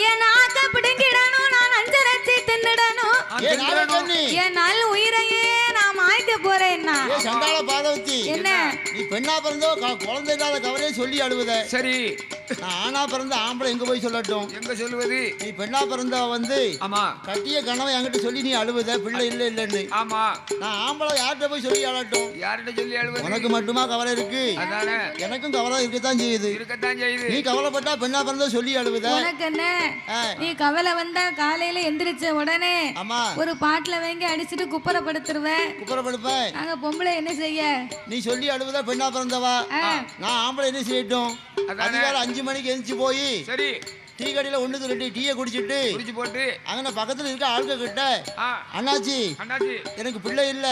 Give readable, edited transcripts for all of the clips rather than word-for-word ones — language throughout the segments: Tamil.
என் நாக்க பிடுங்கிடணும், நான் அஞ்சரைச்சி தின்னுடணும், என் நல் உயிரையே நான் மாய்க்க போறேன்னா. சண்டால பாதவத்தி, என்ன நீ பெண்ணா பிறந்தோ குழந்தை இல்லாத கவலையே சொல்லி அழுவுத. சரி, நான் ஆணா பிறந்த ஆம்பளை எங்க போய் சொல்லட்டும்? எங்க சொல்லுவது? நீ பெண்ணா பிறந்த வந்து ஆமா கட்டிய கணவன் என்கிட்ட சொல்லி நீ அழுவுத, பிள்ளை இல்ல இல்லன்னு. ஆமா, நான் ஆம்பளை யார்கிட்ட போய் சொல்லி அழட்டும்? யார்கிட்ட சொல்லி அழுவது? உனக்கு மட்டுமா கவலை இருக்கு? அதானே, எனக்கும் கவலை இருக்கத்தான் செய்யுது. இருக்கத்தான் செய்யுது. நீ கவலைப்பட்டா பெண்ணா பிறந்த சொல்லி அழுவுத. உனக்கு என்ன? நீ கவலை வந்தா காலையில எந்திரிச்ச உடனே ஆமா ஒரு பாட்டுல வாங்கி அடிச்சுட்டு குப்பரப்படுத்துருவேன். குப்புறப்படுப்பேன். நாங்க பொம்பளை என்ன செய்ய? நீ சொல்லி அழுவுத பெண்ணா பிறந்தவா. நான் ஆம்பளை என்ன செய்யட்டும்? அதிகாலை 5 மணிக்கு எந்திரிச்சு போய் சரி, டீ கடையில 1 டீயை குடிச்சிட்டு குடிச்சு போட்டு அங்கே பக்கத்துல இருக்க ஆளுக கிட்ட, அண்ணாச்சி அண்ணாச்சி எனக்கு பிள்ளை இல்ல,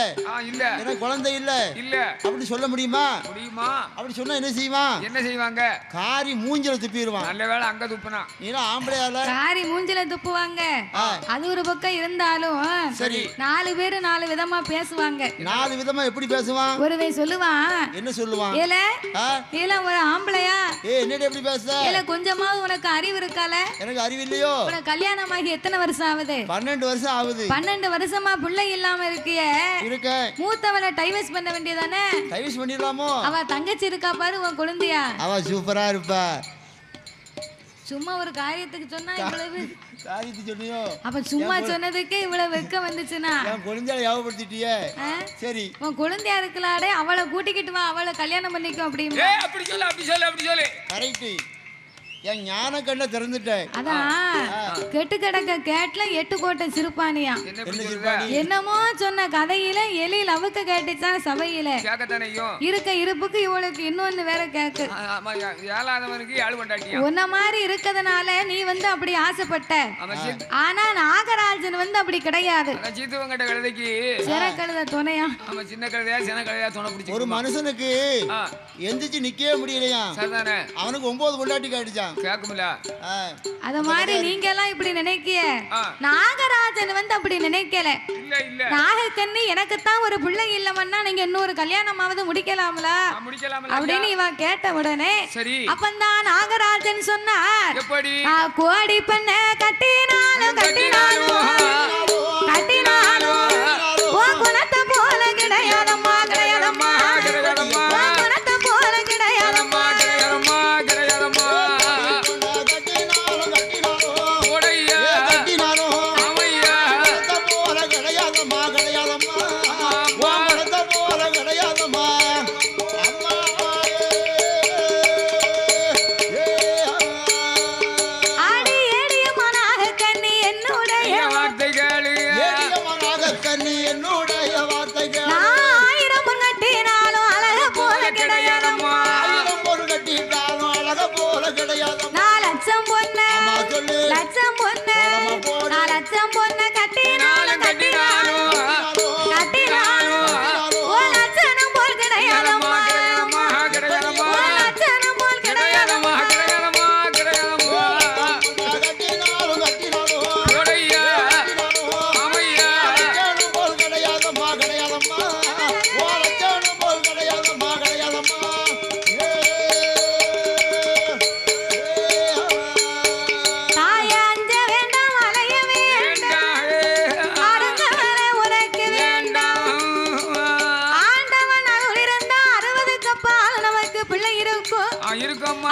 இல்ல எனக்கு குழந்தை இல்ல இல்ல அப்படி சொல்ல முடியுமா? முடியுமா? அப்படி சொன்னா என்ன செய்வான்? என்ன செய்வாங்க? காரி மூஞ்சில துப்பிடுவான். நல்ல வேளை அங்க துப்புனா. நீலாம் ஆம்பளையால காரி மூஞ்சில துப்புவாங்க. அது ஒரு பக்கம் இருந்தாலும் சரி, 4 பேரு 4 விதமா பேசுவாங்க. 4 விதமா எப்படி பேசுவான்? ஒருவன் சொல்லுவான், என்ன சொல்லுவான்? ஏல ஏல ஒரு ஆம்பளையா, என்னடி எப்படி பேச? ஏல கொஞ்சமாவது உனக்கு அறிவு இருக்கால? எனக்கு அறிவு இல்லையோ? உனக்கு கல்யாணமாகி எத்தனை வருஷம் ஆகுது? 12 வருஷம் ஆகுது. 12 வருஷமா பிள்ளை இல்லாம இருக்கிய. இருக்க மூத்தவளை டைவர்ஸ் பண்ண வேண்டியதானே? டைவர்ஸ் பண்ணிடலாமோ? அவ தங்கச்சி இருக்கா பாரு, உன் குழந்தையா. அவ சூப்பரா இருப்பா. சும்மா ஒரு காரியத்துக்கு சொன்னா இவ்வளவு காரியத்து சொன்னியோ? அப்ப சும்மா சொன்னதுக்கே இவ்வளவு வெக்க வந்துச்சுன்னா என் குழந்தைய ஞாபகப்படுத்திட்டியே. சரி, உன் குழந்தையா இருக்கலாடே, அவளை கூட்டிக்கிட்டு வா, அவளை கல்யாணம் பண்ணிக்கும் அப்படின்னு. அப்படி சொல்லு, அப்படி சொல்லு, அப்படி சொல்லு. கரெக்ட். என் ஞான கண்ணை திறந்துட்டேன். அதான் கெட்டு கிடக்க கேட்ல 8 கோட்டை சிறுபானியா. என்னமோ சொன்ன கதையில எலியில் அவுக்க கேட்டுச்சான் சபையில. இருக்க இருப்புக்கு இவளுக்கு இன்னொன்னு வேற கேக்கு. உன்ன மாதிரி இருக்கதனால நீ வந்து அப்படி ஆசைப்பட்ட. ஆனா நாகராஜன் வந்து அப்படி கிடையாது. சிறக்கழுத துணையா, ஒரு மனுஷனுக்கு எந்திரிச்சு நிக்கவே முடியலையா? அவனுக்கு 9 கொண்டாட்டி காட்டுச்சான். அத மாதிரி நீங்க எல்லாம் இப்படி நினைக்கிய. நாகராஜன் வந்து அப்படி நினைக்கல. நாகக்கண்ணி எனக்கு தான் ஒரு பிள்ளை இல்லவன்னா நீங்க இன்னொரு கல்யாணமாவது முடிக்கலாம்ல அப்படின்னு இவன் கேட்ட உடனே அப்பந்தான் நாகராஜன் சொன்னார், கோடி பண்ண கட்டினாலும் கட்டினாலும் கட்டினாலும் உன் குணத்தை போல கிடையாதம்மா, கிடையாதம்மா, உன் குணத்தை போல கிடையாதம்மா.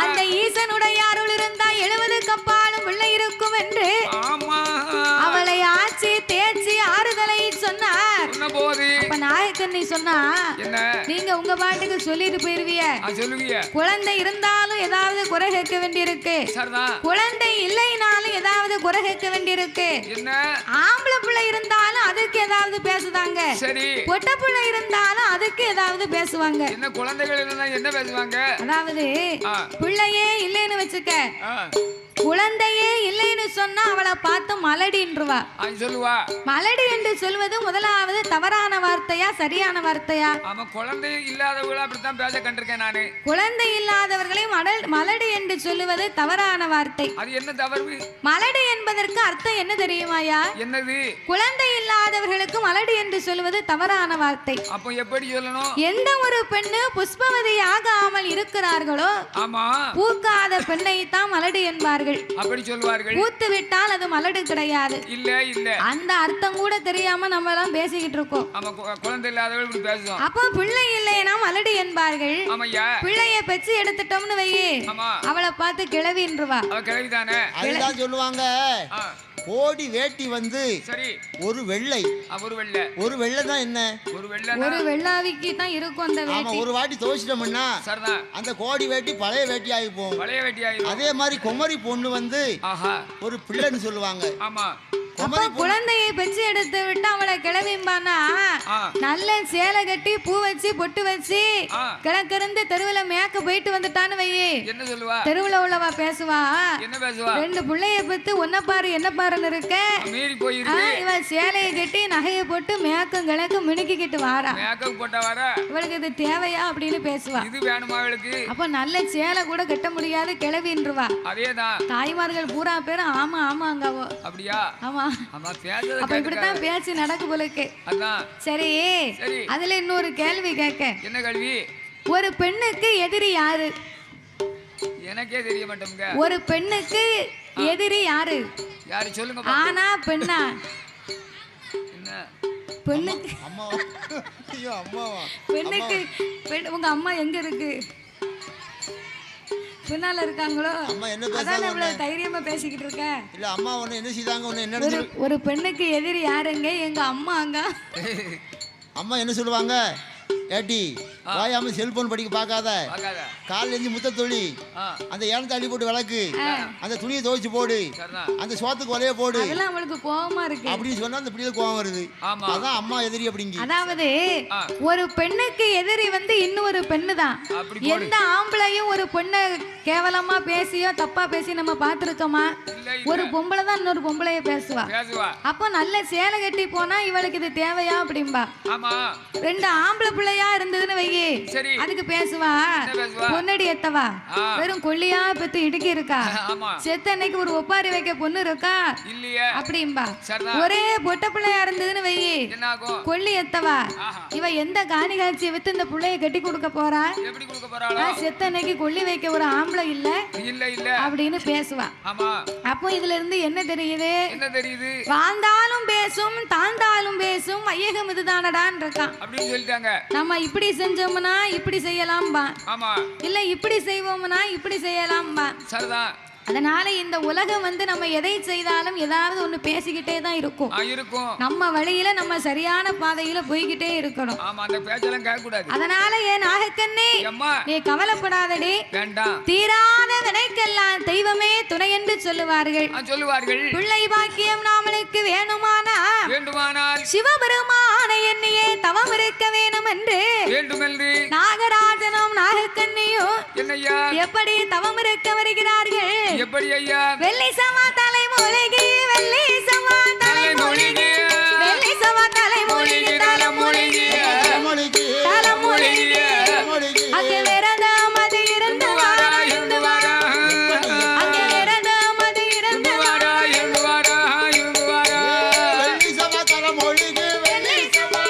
அந்த ஈசனுடைய அருள் இருந்தா 70 கப்பாலும் பிள்ளை இருக்கும் என்று அவளை ஆச்சி தேய்ச்சி ஆறுதலை சொன்னார். அப்ப நாயக்கண்ணி சொன்னா, நீங்க உங்க பாட்டுக்கு சொல்லிட்டு போயிருவிய. குழந்தை இருந்தாலும் ஏதாவது குறை கேட்க வேண்டியிருக்கு, குழந்தை இல்லைனாலும் ஏதாவது குறை கேட்க வேண்டியிருக்கு. ஆம்பளை பிள்ளை இருந்தாலும் அதுக்கு ஏதாவது பேசுதாங்க, பொட்ட பிள்ளை இருந்தாலும் அதுக்கு ஏதாவது பேசுவாங்க. குழந்தைகள் என்ன பேசுவாங்க? அதாவது பிள்ளையே இல்லைன்னு வச்சுக்க, குழந்தையே இல்லைன்னு சொன்னா அவளை பார்த்து மலடின்றுவா. மலடி என்று சொல்வது முதலாவது தவறான வார்த்தையா சரியான வார்த்தையா? குழந்தை இல்லாதவர்கள் அப்படித்தான் பேச கண்டிருக்கேன் நானு. குழந்தை இல்லாதவர்களை மலடி என்று சொல்லுவது தவறான வார்த்தை. அது என்ன தவறு? மலடி என்பதற்கு அர்த்தம் என்ன தெரியுமாயா? என்னது? குழந்தை இல்லாதவர்களுக்கு மலடி என்று சொல்லுவது தவறான வார்த்தை. அப்போ எப்படி சொல்லணும்? எந்த ஒரு பெண்ணு புஷ்பவதி ஆகாமல் இருக்கிறார்களோ பூக்காத பெண்ணை தான் மலடி என்பார்கள். சொல்லுவார்கள். அப்படி சொல்வார்கள். பூத்து விட்டால் அது மலடு கிடையாது. இல்ல இல்ல. அந்த அர்த்தம் கூட தெரியாம நம்ம எல்லாம் பேசிக்கிட்டு இருக்கோம். ஆமா, குழந்தை இல்லாதவர்கள் இப்படி பேசுவோம். அப்போ பிள்ளை இல்லைனா மலடு என்பார்கள். ஆமையா. பிள்ளைய பெற்று எடுத்துட்டோம்னு வையே, ஆமா, அவளை பார்த்து கிழவின்றவா. அவ கிழவிதானே. அதுதான் சொல்லுவாங்க. கோடி வேட்டி வந்து சரி ஒரு வெள்ளை. ஒரு வெள்ளை தான் என்ன? ஒரு வெள்ளாவிக்கு தான் இருக்கும் அந்த ஆமா, வேட்டி. ஒரு வாட்டி துவைச்சிட்டோம்னா அந்த கோடி வேட்டி பழைய வேட்டி ஆகிப்போம். அதே மாதிரி குமரி பொண்ணு வந்து ஒரு பிள்ளைன்னு சொல்லுவாங்க. ஆமா. அப்ப குழந்தையை பெற்று எடுத்து விட்டு அவளை கிளவிம்பானா, நல்ல சேலை கட்டி பூ வச்சு பொட்டு வச்சு கிழக்கிருந்து தெருவுல மேக்க போயிட்டு வந்துட்டான்னு வையே, என்ன சொல்லுவா? தெருவுல உள்ளவா பேசுவா, என்ன பேசுவா? ரெண்டு பிள்ளைய பெத்து ஒன்ன பாரு என்ன பாருன்னு இருக்க, மீறி போயிருக்கு. இவன் சேலையை கட்டி நகையை போட்டு மேக்கும் கிழக்கும் மினுக்கிட்டு வாரா, மேக்கப் போட்ட வாரா, இவளுக்கு இது தேவையா அப்படின்னு பேசுவா. இது வேணுமா இவளுக்கு? அப்ப நல்ல சேலை கூட கட்ட முடியாது கிளவின்றுவா. அதேதான் தாய்மார்கள் பூரா பேரும் ஆமா ஆமாங்கவோ. அப்படியா? ஆமா. அப்ப இப்படித்தான் பேச்சு நடக்கு போலுக்கு. சரி, அதுல இன்னொரு கேள்வி கேட்க. என்ன கேள்வி? ஒரு பெண்ணுக்கு எதிரி யாரு? எனக்கே தெரிய மாட்டேங்க. ஒரு பெண்ணுக்கு எதிரி யாரு? யாரு சொல்லுங்க. ஆனா பெண்ணா? என்ன பெண்ணுக்கு அம்மாவா? ஐயோ அம்மாவா? பெண்ணுக்கு உங்க அம்மா எங்க இருக்கு? பின்னால இருக்காங்களோ? அம்மா என்ன அதான் இவ்வளவு தைரியமா பேசிக்கிட்டு இருக்க. இல்ல அம்மா ஒண்ணு என்ன செய்தாங்க? ஒண்ணு என்ன? ஒரு பெண்ணுக்கு எதிரி யாருங்க? எங்க அம்மாங்க. அம்மா என்ன சொல்லுவாங்க? ஏட்டி வாயாம செல்போன் படிக்க பார்க்காத, கால் எஞ்சி முத்த தொழி, அந்த ஏனத்தை அள்ளி போட்டு விளக்கு, அந்த துணியை துவைச்சு போடு, அந்த சோத்துக்கு வலைய போடு. அதெல்லாம் அவளுக்கு கோவமா இருக்கு அப்படின்னு சொன்னா அந்த பிள்ளைக்கு கோவம் வருது. அதான் அம்மா எதிரி அப்படிங்க. அதாவது ஒரு பெண்ணுக்கு எதிரி வந்து இன்னொரு பெண்ணு தான். எந்த ஆம்பளையும் ஒரு பொண்ணை கேவலமா பேசியோ தப்பா பேசி நம்ம பார்த்திருக்கோமா? ஒரு பொம்பளை தான் இன்னொரு பொம்பளைய பேசுவா. அப்போ நல்ல சேலை கட்டி போனா இவளுக்கு இது தேவையா அப்படின்பா. ரெண்டு ஆம்பளை பிள்ளையா இருந்ததுன்னு வையே, அதுக்கு பேசுவா, பொன்னடி எத்தவா வெறும் கொல்லியா பெத்து இடுக்கி இருக்கா, செத்த அன்னைக்கு ஒரு ஒப்பாரி வைக்க பொண்ணு இருக்கா அப்படின்பா. ஒரே பொட்ட பிள்ளையா இருந்ததுன்னு வையே, கொல்லி எத்தவா இவ எந்த காணி காட்சியை வித்து இந்த பிள்ளைய கட்டி கொடுக்க போறா? செத்த அன்னைக்கு கொல்லி வைக்க ஒரு ஆம்பளை இல்ல அப்படின்னு பேசுவா. அப்போ இதுல இருந்து என்ன தெரியுது? வாழ்ந்தாலும் பேசும் தாழ்ந்தாலும் பேசும் வையகம் இதுதானடான்னு இருக்கான். நம்ம இப்படி செஞ்சோம்னா இப்படி செய்யலாம்பா, இல்ல இப்படி செய்வோம்னா இப்படி செய்யலாம்பா. அதனால இந்த உலகம் வந்து நம்ம எதை செய்தாலும் ஏதாவது ஒண்ணு பேசிக்கிட்டே தான் இருக்கும். நம்ம வழியில நம்ம சரியான பாதையில போய்கிட்டே இருக்கணும். அதனால ஏன் நாகக்கண்ணே நீ கவலைப்படாதடி, தீராத வினைக்கெல்லாம் தெய்வமே துணை என்று சொல்லுவார்கள். பிள்ளை பாக்கியம் நாமளுக்கு வேணுமானால் சிவபெருமான எண்ணியே தவம் இருக்க வேணும் என்று நாகராஜனும் நாகக்கண்ணியும் எப்படி தவம் இருக்க வருகிறார்கள்? எப்படி ஐயா? வெள்ளி சமா தலை மூலிகை, வெள்ளி சமா தலை மூலிகை, வெள்ளி சமா தலை மூலிகை, தலை மூலிகை, தலை மூலிகை, அங்கே விரதம் அது இருந்து வாரா, இருந்து வாரா, அங்கே விரதம் அது இருந்து வாரா, இருந்து வாரா, இருந்து வாரா. வெள்ளி சமா தலை மூலிகை, வெள்ளி சமா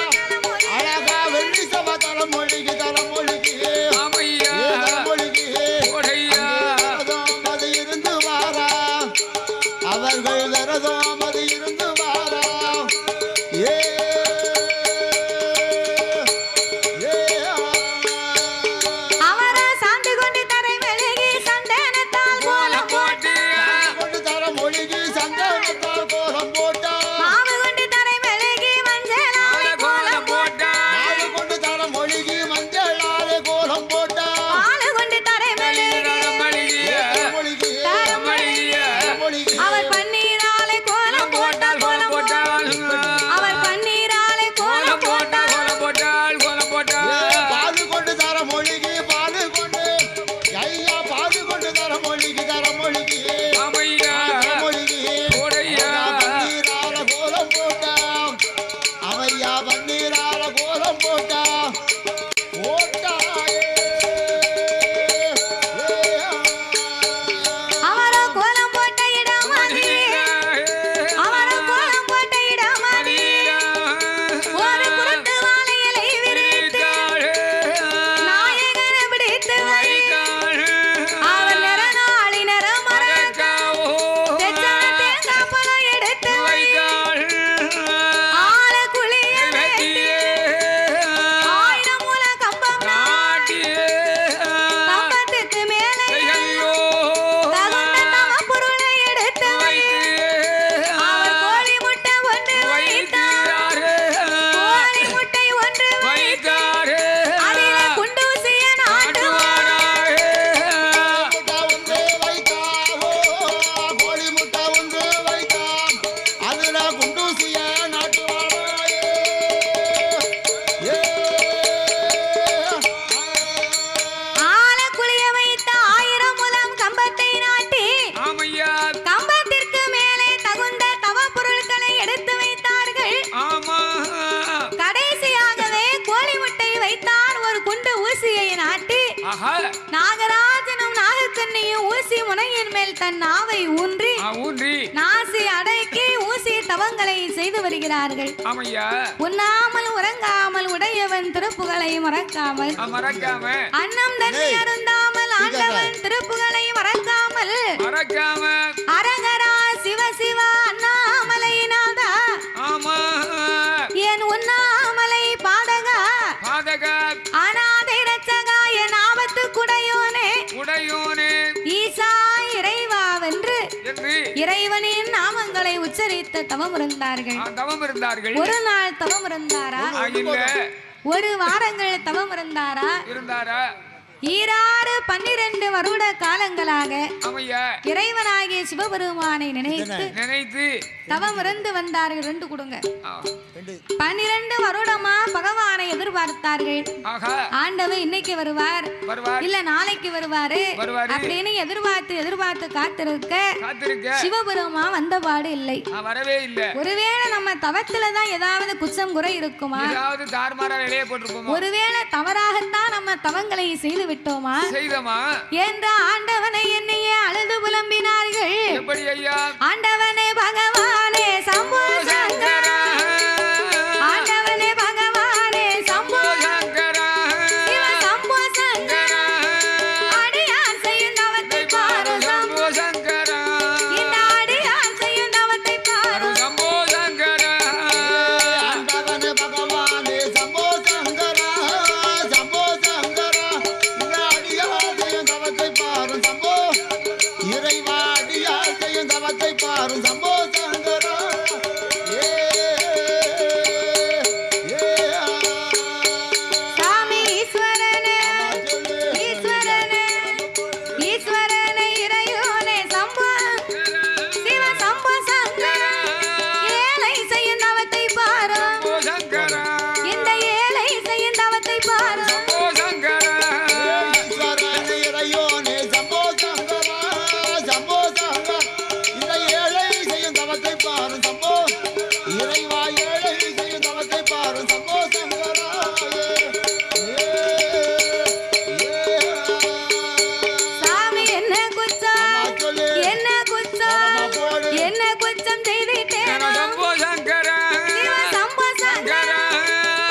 அழகா வெள்ளி சமா தலை மூலிகை, தலை மூலிகை, ஆமையா தலை மூலிகை, ஓடையா அவர்கள் விரதம் அது நாட்டி ஆஹா நாகராஜனும் நாகக்கண்ணியும் ஊசி முனையின் மேல் தன் நாவை ஊன்றி ஊன்றி நாசி அடக்கி ஊசி தவங்களை செய்து வருகிறார்கள். ஆமையா உண்ணாமல் உறங்காமல் உடையவன் திருப்புகளை மறக்காமல் மறக்காம அன்னம் தண்ணி அருந்தாமல் ஆண்டவன் திருப்புகளை மறக்காமல் அரகரா சிவ சிவ அண்ணாமலை நாதா ஆமா என் உண்ணாமலை பாதகா அநாதை ரட்சகா என் ஆபத்து குடையோனே ஈசா இறைவாவென்று இறைவனின் நாமங்களை உச்சரித்த தவம் இருந்தார்கள். ஒரு நாள் தவம் இருந்தாரா? ஒரு வாரங்கள் தவம் இருந்தாரா? ஈராறு 12 வருட காலங்களாக இறைவனாகிய சிவபெருமானை நினைத்து தவம் இருந்து வந்தார்கள். 2 கொடுங்க. 12 வருடமா பகவானை எதிர்பார்த்தார்கள். ஆண்டவன் இன்னைக்கு வருவார் இல்ல நாளைக்கு வருவாரு அப்படின்னு எதிர்பார்த்து காத்திருக்க சிவபெருமா வந்தபாடு இல்லை. ஒருவேளை நம்ம தவத்துலதான் ஏதாவது குற்றம் குறை இருக்குமா? ஒருவேளை தவறாகத்தான் நம்ம தவங்களை செய்து விட்டோமா என்ற ஆண்டவனை என்னையே அழுது புலம்பினார்கள். ஆண்டவனே பகவானே சம்போ சங்கரா, ஆண்டவனே பகவானே சம்போ சங்கரா, சிவ சம்போ சங்கரா, அடியார் செய்யும் தவத்தை பாரு சம்போ சங்கரா, இந்த அடியார் செய்யும் தவத்தை பாரு சம்போ சங்கரா, ஆண்டவனே பகவானே சம்போ சங்கரா, சம்போ சங்கரா, இந்த அடியார் செய்யும் தவத்தை பாரு சம்போ, இறைவா அடியார் செய்யும் தவத்தை பாரு சம்போ சங்கரா. சாமி ஈஸ்வரனே ஈஸ்வரனே ஈஸ்வரனே இறையோனே சம்போ சிவ சம்போ சங்கரா, ஏழை செய்யும் தவத்தை பாரு இந்த ஏழை செய்யும் தவத்தை பாரு ஈஸ்வரனே இறையோனே சம்போ சங்கரா, சம்போ சங்கரா, இந்த ஏழை செய்யும் தவத்தை பாரு சம்போ, இறைவா ஏழை செய்யும் தவத்தை பாரு சம்போ சங்கரா. சாமி என்ன குற்றம் என்ன குற்றம் என்ன குற்றம் செய்துட்டேனோ சிவ சம்போ சங்கரா,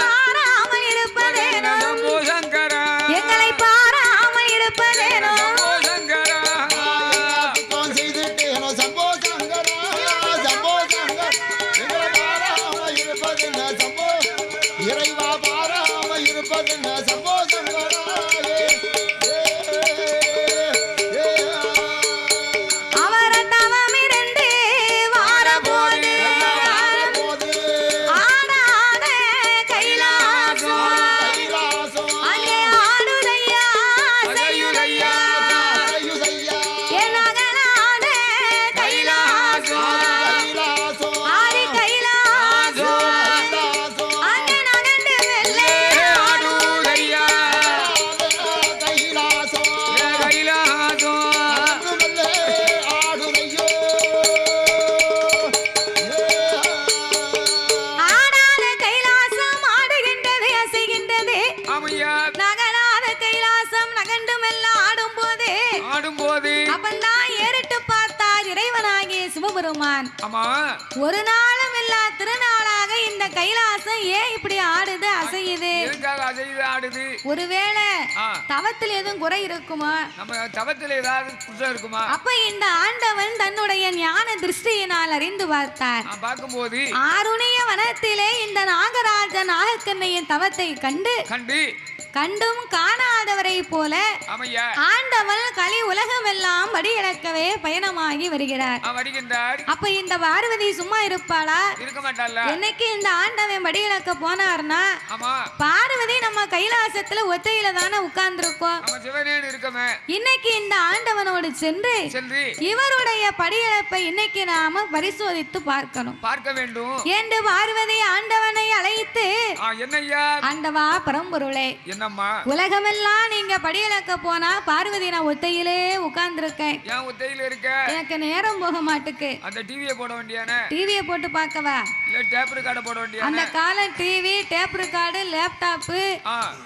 பாராமல் இருப்பதேனோ எங்களை பாராமல் இருப்பதேனோ குற்றம் செய்துட்டேனோ சம்போ சங்கரா, சம்போ சங்கரா, எங்களை பாராம இருப்பதென்ன சம்போ, இறைவா பாராம இருப்பதென்ன சம்போ சங்கரா. அவர தவமிருந்து வாரபோது ஆடாத கைலாசம் அங்கே ஆடுதையா செய்யுதையா என் அகலாத கைலாசம் ஆடி கைலாசம் அங்கே நகர்ந்து வெள்ளே ஆடாத கைலாசம் ஆடுகின்றது அசைகின்றது, நகராத கைலாசம் நகண்டு மெல்ல ஆடும்போது அப்பந்தான் ஏறிட்டு பார்த்தார் இறைவனாகிய சிவபெருமான். ஒரு நாளும் இல்லா திருநாளாக இந்த கைலாசம் ஏன் இப்படி ஆடுது அசையுது? ஒருவேளை தவத்தில் எதுவும் குறை இருக்குமா? அப்ப இந்த ஆண்டவன் தன்னுடைய ஞான திருஷ்டியினால் அறிந்து பார்த்தார். ஆருணிய வனத்திலே இந்த நாகராஜ நாகக்கண்ணையின் தவத்தை கண்டும் காணாதவரை போல ஆண்டவன் கலி உலகமெல்லாம் வடியிழக்கவே பயணமாகி வருகிறார். அப்ப இந்த பார்வதி சும்மா இருப்பாளா? என்னைக்கு இந்த ஆண்டவன் வடியிழக்க போனார்னா பார்வதி நம்ம கைலாசத்துல ஒத்தையில தானே உட்கார்ந்து இருக்கோம். இன்னைக்கு இந்த ஆண்டவனோடு சென்று இவருடைய படியிழப்பை இன்னைக்கு நாம பரிசோதித்து பார்க்க வேண்டும் என்று பார்வதி ஆண்டவனை அழைத்து, ஆண்டவா பரம்பொருளே என்னம்மா உலகமெல்லாம் நீங்க படியளக்க போனா பார்வதி நான் ஒத்தையிலே உட்கார்ந்துருக்கேன். ஏன் ஒத்தையில இருக்க? எனக்கு நேரம் போக மாட்டுக்கு. அந்த டிவியை போட வேண்டியானே? டிவியை போட்டு பார்க்கவா? இல்ல டேப் ரெக்கார்ட போட வேண்டியானே? அந்த காலம் TV, tape record, laptop,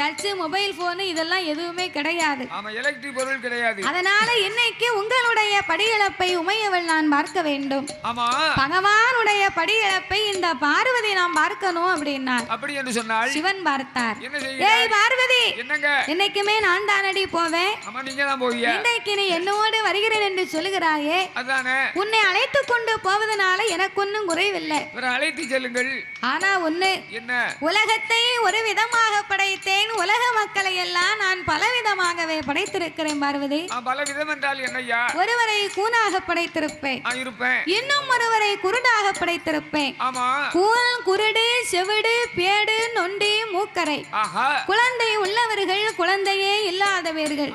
touch mobile phone இதெல்லாம் எதுவுமே கிடையாது. ஆமா, எலக்ட்ரிக் பொருள் கிடையாது. அதனால இன்னைக்கு உங்களுடைய படியளப்பை உமையவள் நான் பார்க்க வேண்டும். ஆமா, பகவானுடைய படியளப்பை இந்த பார்வதி நாம் பார்க்கணும் அப்படின்னார். அப்படி என்று சொன்னால் சிவன் பார்த்தார். என்ன செய்ய? ஏய் பார்வதி, என்னங்க? என்னைக்குமே நான் தானடி போவேன். ஆமா, நீங்க தான் போவீங்க. இன்றைக்கு நீ என்னோடு வருகிறேன் என்று சொல்லுகிறாயே, அதானே. உன்னை அழைத்து கொண்டு போவதனால எனக்கு ஒன்றும் குறைவில்லை. அழைத்து செல்லுங்கள். ஆனா ஒண்ணு, என்ன? உலகத்தை ஒரு விதமாக படைத்தேன், உலக மக்களை எல்லாம் நான் பலவிதமாகவே படைத்திருக்கிறேன் பார்வதி. பல விதம் என்றால் என்னையா? ஒருவரை கூனாக படைத்திருப்பேன், இருப்பேன். இன்னும் ஒருவரை குருடாக படைத்திருப்பேன். ஆமா, கூன், குருடு, செவிடு, பேடு, நொண்டி, மூக்கரை. ஆஹா, குழந்தை உள்ளவர்கள், குழந்தையே இல்லாதவர்கள்.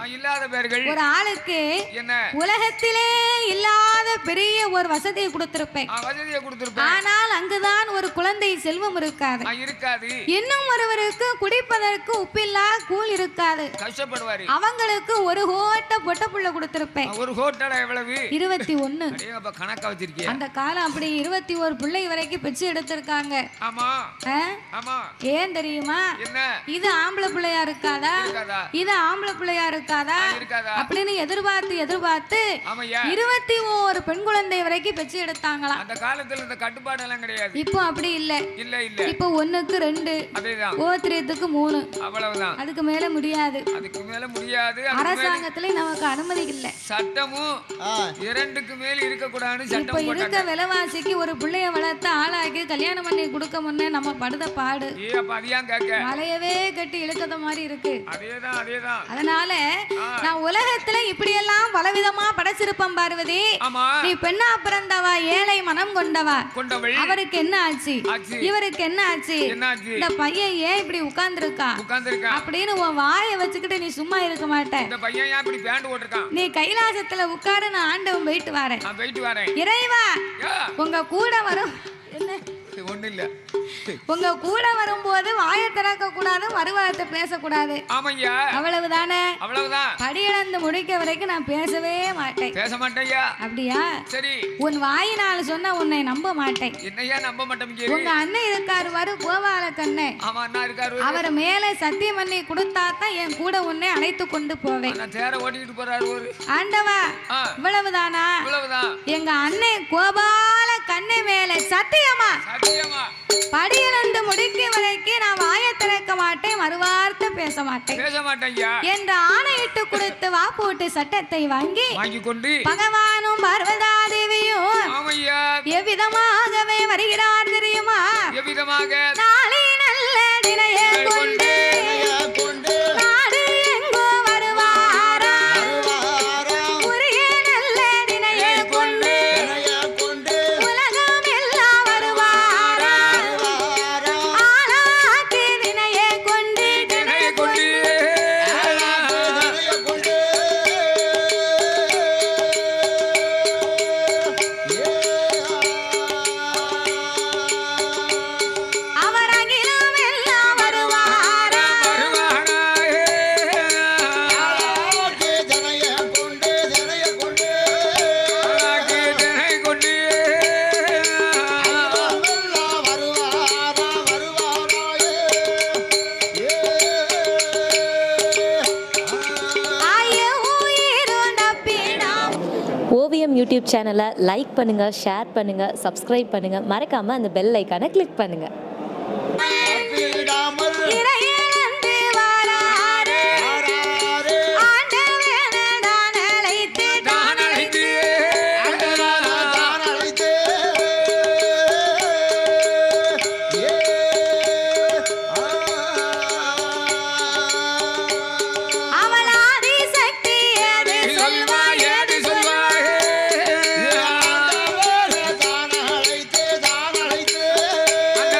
ஒரு ஆளுக்கு என்ன உலகத்திலே இல்லாத பெரிய ஒரு வசதியை கொடுத்திருப்பேன். ஆனால் அங்குதான் ஒரு குழந்தை செல்வம் இருக்காது. இன்னும் ஒருவருக்கு குடிப்பதற்கு உப்பில்லா கூழ் இருக்காது. கஷ்டப்படுவாரு. அவங்களுக்கு ஒரு கோட்டை பொட்ட புள்ள கொடுத்திருப்பேன். ஒரு கோட்டை எவ்வளவு? 21. கணக்கா வச்சிருக்கீங்க. அந்த காலம் அப்படி 21 பிள்ளை வரைக்கும் பிச்சை எடுத்திருக்காங்க. ஆமா ஆமா. ஏன் தெரியுமா? என்ன? இது ஆம்பளை பிள்ளையா இருக்காதா, இது ஆம்பளை பிள்ளையா இருக்காதா அப்படின்னு எதிர்பார்த்து 21 பெண் குழந்தை வரைக்கும் பெற்று எடுத்தாங்களாம். அந்த காலத்துல இந்த கட்டுப்பாடு எல்லாம் கிடையாது. இப்போ அப்படி இல்ல. இப்போ 1க்கு 2, அதேதான். ஓத்திரத்துக்கு 3, அவ்வளவுதான். அதுக்கு மேல முடியாது. அரசாங்கத்துல நமக்கு அனுமதி இல்ல. சட்டமும் 2க்கு மேல இருக்க கூடாதுன்னு சட்டம் போட்டாங்க. இப்போ இருக்க விலைவாசிக்கு ஒரு பிள்ளைய வளர்த்து ஆளாக்கி கல்யாணம் பண்ணி கொடுக்க முன்னே நம்ம படுத பாடு மலையவே கட்டி இழுக்கத மாதிரி இருக்கு. அதனால நான் உலகத்துல இப்படி எல்லாம் பலவிதமா படைச்சிருப்பேன் பார்வதி. நீ பெண்ணா பிறந்தவா, ஏழை மனம் கொண்டவா, அவருக்கு என்ன ஆச்சு, இவருக்கு என்ன ஆச்சு, இந்த பையன் ஏன் இப்படி உட்கார்ந்துருக்கா அப்படின்னு உன் வாயை வச்சுக்கிட்டு நீ சும்மா இருக்க மாட்டேன். நீ கைலாசத்துல உட்காரு, நான் ஆண்டவன் போயிட்டு வரேன். இறைவா உங்க கூட வரும். என்ன ஒண்ணு இல்ல, உங்க கூட வரும்போது வாயை திறக்க கூடாது, மறுவாரத்தை பேசக்கூடாது. ஆமையா, அவ்வளவுதானே? அவ்வளவுதான். படியிழந்து முடிக்க வரைக்கும் நான் பேசவே மாட்டேன். பேச மாட்டேயா? அப்படியா? சரி. உன் வாயினால சொன்னா உன்னை நம்ப மாட்டேன். என்னையா நம்ப மாட்டேன்? உங்க அண்ணன் இருக்காரு பாரு, கோபால கண்ணே. ஆமா, அண்ணா இருக்காரு. அவர் மேலே சத்தியம் பண்ணி கொடுத்தா தான் என் கூட உன்னை அழைத்து கொண்டு போவேன். நான் தேர ஓட்டிட்டு போறாரு ஒரு ஆண்டவா. இவ்வளவுதானா? இவ்வளவுதான். எங்க அண்ணன் கோபால கண்ணே மேல சத்தியமா படியிழந்து முடிக்க வரைக்கும் நான் வாயை திறக்க மாட்டேன், மறுவார்த்தை பேச மாட்டேன் என்ற ஆணையிட்டு கொடுத்து வா போட்டு சட்டத்தை வாங்கி கொண்டு பகவானும் பார்வதா தேவியும் எவ்விதமாகவே வருகிறார் தெரியுமா? எவ்விதமாக? நாளை நல்ல தினைய கொண்டு நாடு எங்கோ வருவாரா, உரிய நல்ல தினைய கொண்டு உலகம் எல்லாம் வருவாரா, ஆளாக்கு தினைய கொண்டு அவர் அகிலம் எல்லாம் வருவாரா, ஆய உயிரும் தப்பினாம். ஓவியம் யூடியூப் சேனலை லைக் பண்ணுங்கள், ஷேர் பண்ணுங்கள், சப்ஸ்கிரைப் பண்ணுங்கள், மறக்காமல் அந்த பெல் ஐக்கானை கிளிக் பண்ணுங்கள். இறையிழந்து வாராரு, ஆண்டவனை தான் அழைத்து அவள் ஆதிசக்தி ஏது சொல்வாய், ஏது சொல்வாய், அந்த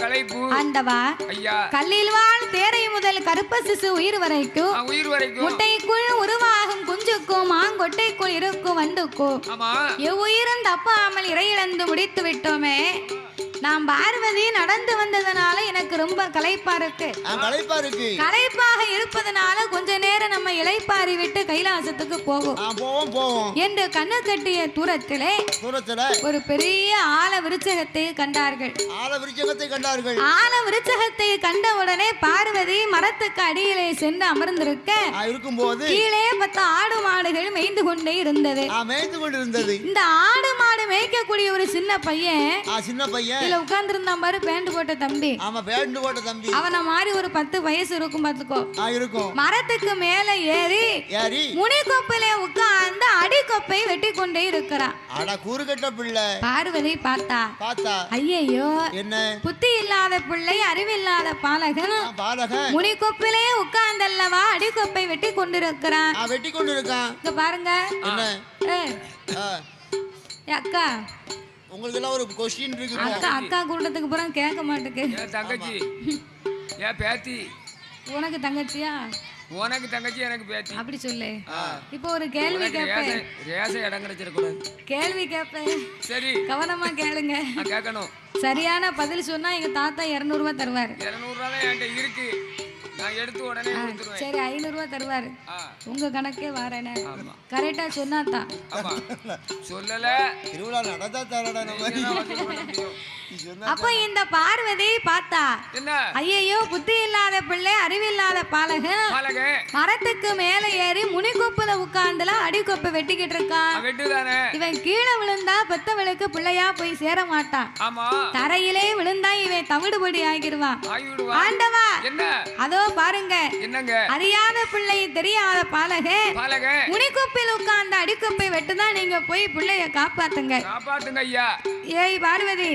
களைப்பு ஆண்டவா கல்லில் வாழ் தேரை முதல் கருப்ப சிசு உயிர் வரைக்கும் முட்டைக்குள் உருவாகும் குஞ்சுக்கும் மாங்கொட்டைக்குள் இருக்கும் வண்டுக்கும் எவ்வுயிரும் தப்பாமல் இறையிழந்து முடித்து விட்டோமே. நாம் பார்வதி நடந்து வந்ததுனால எனக்கு ரொம்ப களைப்பா இருக்கு. களைப்பாக இருப்பதனால கொஞ்ச நேரம் நம்ம இளைப்பாரி விட்டு கைலாசத்துக்கு போவோம் என்று கண்ணு கட்டிய தூரத்திலே ஒரு பெரிய ஆல விருட்சகத்தை கண்டார்கள். ஆல விருட்சகத்தை கண்ட உடனே பார்வதி மரத்துக்கு அடியிலே சென்று அமர்ந்திருக்க கீழே 10 ஆடு மாடுகள் மேய்ந்து கொண்டே இருந்தது. இந்த ஆடு மாடு மேய்க்கக்கூடிய ஒரு சின்ன பையன் உட்கார்ந்து இருந்தான் பாரு, பேண்ட் போட்ட தம்பி. அவன மாதிரி ஒரு 10 வயசு இருக்கும் பாத்துக்கோ. மரத்துக்கு மேல ஏறி முனிக்கொப்பிலே உட்கார்ந்து அடிக்கொப்பை வெட்டி கொண்டே இருக்கிறான். பார்வதி பார்த்தா ஐயோ என்ன புத்தி இல்லாத பிள்ளை, அறிவில்லாத பாலகன் முனிக்கொப்பிலே உட்கார்ந்தல்லவா அடிக்கொப்பை வெட்டி கொண்டிருக்கிறான். இங்க பாருங்க அக்கா, உங்களுக்கு எல்லாம் ஒரு क्वेश्चन இருக்கு. அக்கா கூட்டத்துக்கு போறேன் கேட்க மாட்டேங்க. தங்கச்சி ஏன் பேத்தி? உனக்கு தங்கச்சியா? உனக்கு தங்கச்சி எனக்கு பேத்தி. அப்படி சொல்லு. இப்போ ஒரு கேள்வி கேட்பேன். ரேச இடம் கிடைச்சிர கூடாது. கேள்வி கேட்பேன். சரி கவனமா கேளுங்க. கேட்கணும். சரியான பதில் சொன்னா எங்க தாத்தா 200 ரூபாய் தருவாரு. 200 ரூபாய் தான் என்கிட்ட இருக்கு. நான் எடுத்து உடனே கொடுத்துருவேன். சரி 500 ரூபாய் தருவாரு. உங்க கணக்கே வரேனே. கரெக்டா சொன்னாதான். சொல்லல திருவிழா நடந்தா தரடா நம்ம. அப்ப இந்த பார்வதி பார்த்தா ஐயோ புத்தி இல்லாத பிள்ளை, அறிவில்லாத பாலகன் மரத்துக்கு மேல ஏறி முனிக்கொப்புல உட்கார்ந்துல அடிக்கொப்பை வெட்டிக்கிட்டு இருக்கான். இவன் கீழே விழுந்தா பெத்தவளுக்கு பிள்ளையா போய் சேர மாட்டான். தரையிலே விழுந்தா இவன் தவிடுபடி ஆகிடுவான். ஆண்டவா அதோ பாருங்க, அறியாத பிள்ளை தெரியாத பாலகன் முனிக்கொப்பில் உட்கார்ந்து அடிக்கொப்பை வெட்டுதான். நீங்க போய் பிள்ளைய காப்பாத்துங்க. ஏய் பார்வதி,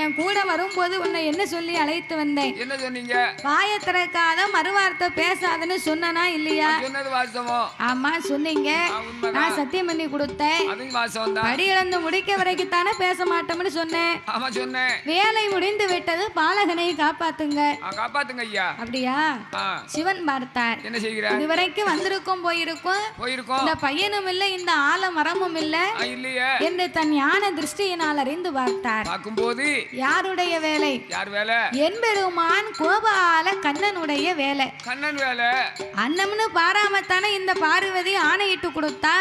என் கூட வரும்போது உன்னை என்ன சொல்லி அழைத்து வந்தேன்? என்ன சொன்னீங்க? வாயை திறக்காத மறுவார்த்தை பேசாதன்னு சொன்னனா இல்லையா? சொன்னது வாசமோ? ஆமா சொன்னீங்க. நான் சத்தியம் பண்ணி கொடுத்தேன். அதுவும் வாசம் தான். படி இழந்து முடிக்க வரைக்கும் தானே பேச மாட்டோம்னு சொன்னேன். ஆமா சொன்னேன். வேலை முடிந்து விட்டது, பாலகனை காப்பாத்துங்க. காப்பாத்துங்க ஐயா. அப்படியா? சிவன் பார்த்தார். என்ன செய்கிறார்? இதுவரைக்கும் வந்திருக்கும் போயிருக்கும். இந்த பையனும் இல்ல, இந்த ஆல மரமும் இல்ல என்று தன் ஞான திருஷ்டியினால் அறிந்து பார்த்தார். பார்க்கும்போது யாருடைய வேலை? யார் வேலை? என்பெருமான் கோபால கண்ணனுடைய வேலை. கண்ணன் வேலை. அன்னம்னு பாராமத்தானே இந்த பார்வதி ஆணையிட்டு கொடுத்தா.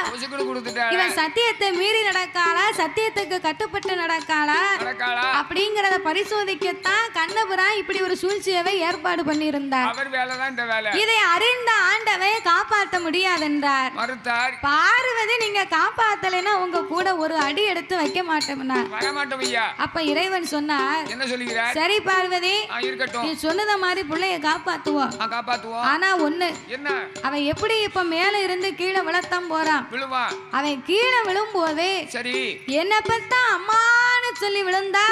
இவன் சத்தியத்தை மீறி நடக்காளா, சத்தியத்துக்கு கட்டுப்பட்டு நடக்காளா அப்படிங்கறத பரிசோதிக்கத்தான் கண்ணபுரான் இப்படி ஒரு சூழ்ச்சியவை ஏற்பாடு பண்ணியிருந்தார். இதை அறிந்த ஆண்டவை காப்பாற்ற முடியாதென்றார். பார்வதி நீங்க காப்பாத்தலைன்னா உங்க கூட ஒரு அடி எடுத்து வைக்க மாட்டோம்னா. அப்ப இறைவன் சொன்னார், என்ன சொல்லுகிறார்? சரி பார்வதி, நீ சொன்னத மாதிரி பிள்ளைய காப்பாத்துவோம். ஆனா ஒண்ணு, அவன் எப்படி இப்ப மேல இருந்து கீழே விழத்தான் போறான். அவன் கீழே விழும்போது சரி என்ன பத்தா அம்மான்னு சொல்லி விழுந்தா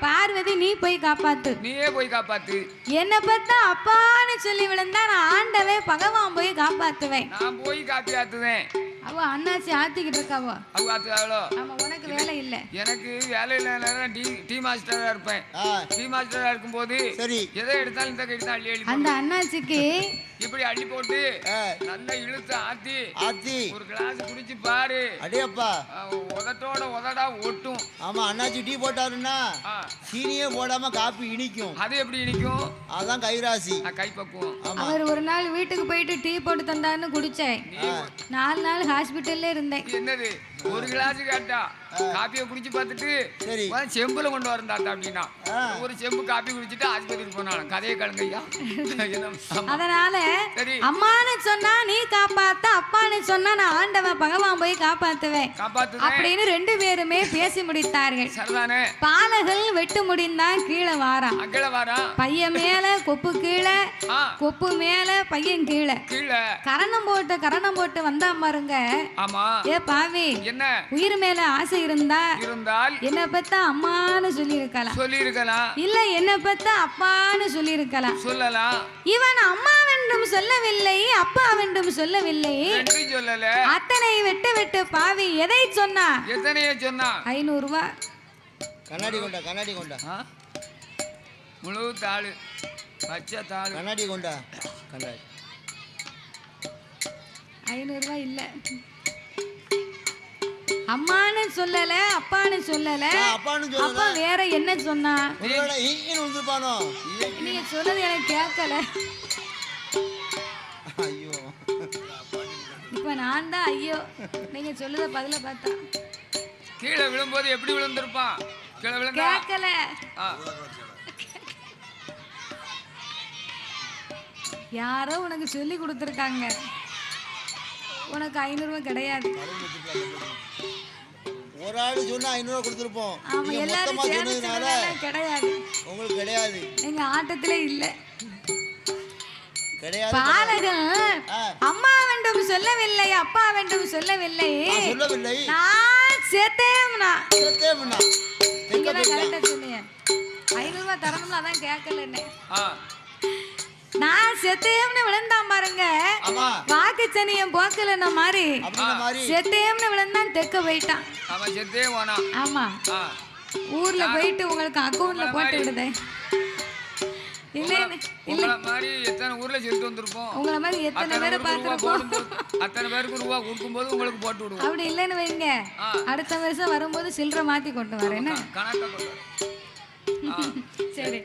பார்வதி நீ போய் காப்பாத்து. நீயே போய் காப்பாத்து. என்ன பத்தா அப்பான்னு சொல்லி விழுந்தா நான் ஆண்டவே பகவான் போய் காப்பாத்துவேன். நான் போய் காப்பாத்துவேன். அவ அண்ணாச்சி ஆத்திக்கிட்டு இருக்காவோ? அவ ஆத்துவாளோ? ஆமா, உனக்கு வேலை இல்ல. எனக்கு வேலை இல்ல. டீ மாஸ்டரா இருப்பேன். டீ மாஸ்டரா இருக்கும்போது சரி எதை எடுத்தாலும் இந்த கைட்டு அள்ளி அள்ளி அந்த அண்ணாச்சிக்கு இப்படி அள்ளி போட்டு நல்லா இழுத்து ஆத்தி ஒரு கிளாஸ் குடிச்சு பாரு. அடேப்பா, உதட்டோட உதடா ஒட்டும். ஆமா, அண்ணாச்சி டீ போட்டாருன்னா சீனியே போடாம காப்பி இனிக்கும். அது எப்படி இனிக்கும்? அதான் கைராசி, கைப்பக்குவம். அவர் ஒரு நாள் வீட்டுக்கு போயிட்டு டீ போட்டு தந்தாருன்னு குடிச்சேன். 4 நாள் ஹாஸ்பிட்டல்ல இருந்தேன். என்னது ஒரு கிளாஸ் கேட்டா காப்பியை குடிச்சு பார்த்துட்டு சரி செம்புல கொண்டு வரண்டா அப்படின்னா ஒரு செம்பு காப்பி குடிச்சிட்டு ஆஸ்பத்திரிக்கு போனாலும் கதையை கலங்கய்யா. அதனால அம்மான்னு சொன்னா நீ காப்பாத்த, அப்பான்னு சொன்னா நான் ஆண்டவன் பகவான் போய் காப்பாத்துவேன் அப்படின்னு 2 பேருமே பேசி முடித்தார்கள். பாலகள் வெட்டு முடிந்தா கீழே வாரான். பையன் மேல கொப்பு கீழே, கொப்பு மேல பையன் கீழே. கரணம் போட்டு வந்தா பாருங்க. ஏ பாவி, உயிர் மேல ஆசை இருந்தால் என்ன பத்தா அம்மான்னு சொல்லி இருக்கலாம், இல்ல என்ன பத்தா அப்பான்னு சொல்லி இருக்கலாம். இவன் அம்மாவென்றும் சொல்லவில்லை, அப்பாவென்றும் சொல்லவில்லை. அத்தனை வெட்டு பாவி எதை சொன்னா? 500 ரூபாய். கண்ணாடி கொண்டா முழு தாள் பச்சை தாள். கண்ணாடியை கொண்டா. கண்ணாடி 500 ரூபாய் இல்ல. அம்மான்னு சொல்லல, அப்பான்னு சொல்லல. அப்பான்னு அப்பா சொல்லல. வேற என்ன சொன்னா? ஒருவேளை ஈன்னு வந்துருப்பானோ? நீங்க சொன்னது எனக்கு கேட்கல. ஐயோ, இப்ப நான் தான் ஐயோ நீங்க சொல்லுத பதில பார்த்தா கீழே விழும்போது எப்படி விழுந்திருப்பான்? கீழே விழுந்தா கேட்கல. யாரோ உனக்கு சொல்லி கொடுத்துருக்காங்க. உனக்கு 500 ரூபாய் கிடையாது. ஒரு ஆளு சொன்னா 500 ரூபாய் கொடுத்துருப்போம். ஆமா, எல்லாரும் சேர்ந்து சொன்னதால கிடையாது. உங்களுக்கு கிடையாது. எங்க ஆட்டத்திலே இல்ல. கிடையாது. பாலகன் அம்மா வேண்டும் சொல்லவில்லை, அப்பா வேண்டும் சொல்லவில்லை. சொல்லவில்லை. நான் செத்தேம்னா. செத்தேம்னா. நீங்க தான் கரெக்டா சொன்னீங்க. 500 ரூபாய் தரணும்ல, அதான் கேட்கல என்ன. நான் செத்தேம்னு விழுந்தான் பாருங்க. வாக்கு சனியம் போக்கலன்ன மாதிரி செத்தேம்னு விழுந்தான் தெக்க போயிட்டான். அவன் செத்தே போனா. ஆமா, ஊர்ல போயிட்டு உங்களுக்கு அக்கவுண்ட்ல போட்டு விடுதேன். உங்களை மாதிரி எத்தனை ஊர்ல செத்து வந்திருப்போம். உங்களை மாதிரி எத்தனை பேரை பார்த்திருப்போம். அத்தனை பேருக்கு ரூபா கொடுக்கும்போது உங்களுக்கு போட்டு விடுவோம். அப்படி இல்லைன்னு வைங்க, அடுத்த வருஷம் வரும்போது சில்லறை மாத்தி கொண்டு வரேன். என்ன கணக்கா கொண்டு வர. சரி,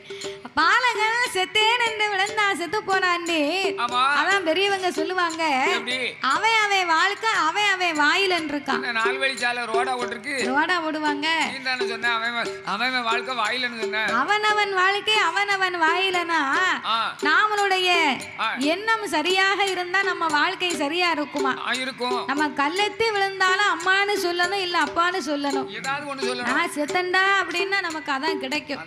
பாலகன் செத்தேன் என்று விழுந்தா செத்து போனாண்டி. அதான் பெரியவங்க சொல்லுவாங்க, அவன் அவன் வாழ்க்கை அவன் அவன் வாயிலன் இருக்கான். 4 வழி சாலை ரோடா ஓட்டிருக்கு. ரோடா ஓடுவாங்க. அவன் வாழ்க்கை வாயிலன்னு சொன்ன. அவனவன் வாழ்க்கை அவனவன் வாயிலனா நாமளுடைய எண்ணம் சரியாக இருந்தா நம்ம வாழ்க்கை சரியா இருக்குமா? இருக்கும். நம்ம கல்லெத்தி விழுந்தாலும் அம்மான்னு சொல்லணும், இல்ல அப்பான்னு சொல்லணும். ஏதாவது ஒண்ணு சொல்லணும். நான் செத்தண்டா அப்படின்னா நமக்கு அதான் கிடைக்கும்.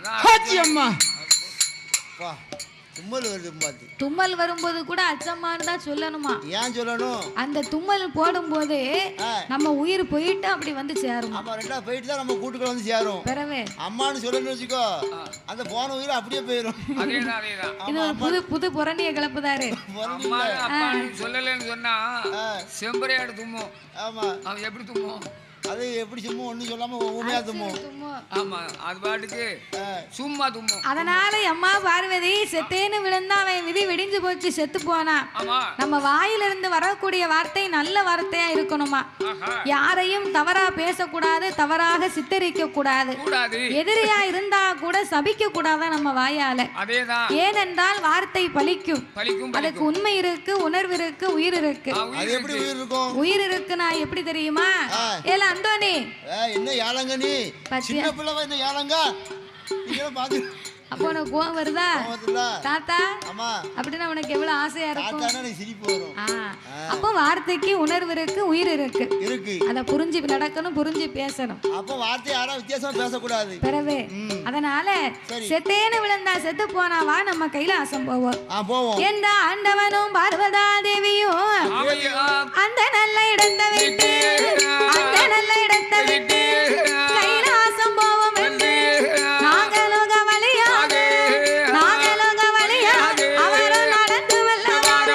தும்மல் வரும்போது கூட அச்சம்மான்னு தான் சொல்லணுமா? ஏன் சொல்லணும்? அந்த தும்மல் போடும்போது நம்ம உயிர் போயிட்டு அப்படி வந்து சேரும். ஆமா, ரெண்டா போயிட்டு தான் நம்ம கூட்டுக்குள்ள வந்து சேரும். பிறவே அம்மான்னு சொல்லணும்னு வச்சுக்கோ, அந்த போன உயிர் அப்படியே போயிடும். இது ஒரு புது புது புரணிய கிளப்புதாரு. சொல்லலன்னு சொன்னா செம்பரையாடு தும்மும். ஆமா, அவன் எப்படி தும்மும்? அது எப்படி சும்மா ஒண்ணு சொல்லாம ஊமையா தும்மும். ஆமா, அது பாட்டுக்கு சும்மா தும்மும். அதனால அம்மா பார்வதி செத்தேன்னு விழுந்தா அவன் விதி விடிஞ்சு போச்சு, செத்து போனா. நம்ம வாயிலிருந்து வரக்கூடிய வார்த்தை நல்ல வார்த்தையா இருக்கணுமா? யாரையும் தவறா பேசக்கூடாது, தவறாக சித்தரிக்க கூடாது. எதிரியா இருந்தா கூட சபிக்க கூடாது நம்ம வாயால. ஏனென்றால் வார்த்தை பலிக்கும். அதுக்கு உண்மை இருக்கு, உணர்வு இருக்கு, உயிர் இருக்கு. உயிர் இருக்குன்னா எப்படி தெரியுமா? ஏல அந்தோனி, என்ன யாழங்க நீ? சின்ன பிள்ளை என்ன யாழங்க? நீங்க பாத்து அப்போ உனக்கு கோவம் வருதா தாத்தா? அப்படின்னா உனக்கு எவ்வளவு ஆசையா இருக்கும். சிரிப்பு வரும். அப்போ வார்த்தைக்கு உணர்வு இருக்கு, உயிர் இருக்கு. அத புரிஞ்சு நடக்கணும், புரிஞ்சு பேசணும். அப்போ வார்த்தை யாரா வித்தியாசமா பேசக்கூடாது. பிறவே அதனால செத்தேன்னு விழுந்தா செத்து போனாவா நம்ம கைலாசம் போவோம் என்ற ஆண்டவனும் பார்வதா தேவியும் அந்த நல்ல இடத்தை விட்டு அந்த நல்ல இடத்தை விட்டு கைலாசம் போவோம் என்று நாகலோக வழியாக அவரும் நடந்து வல்லவாறு.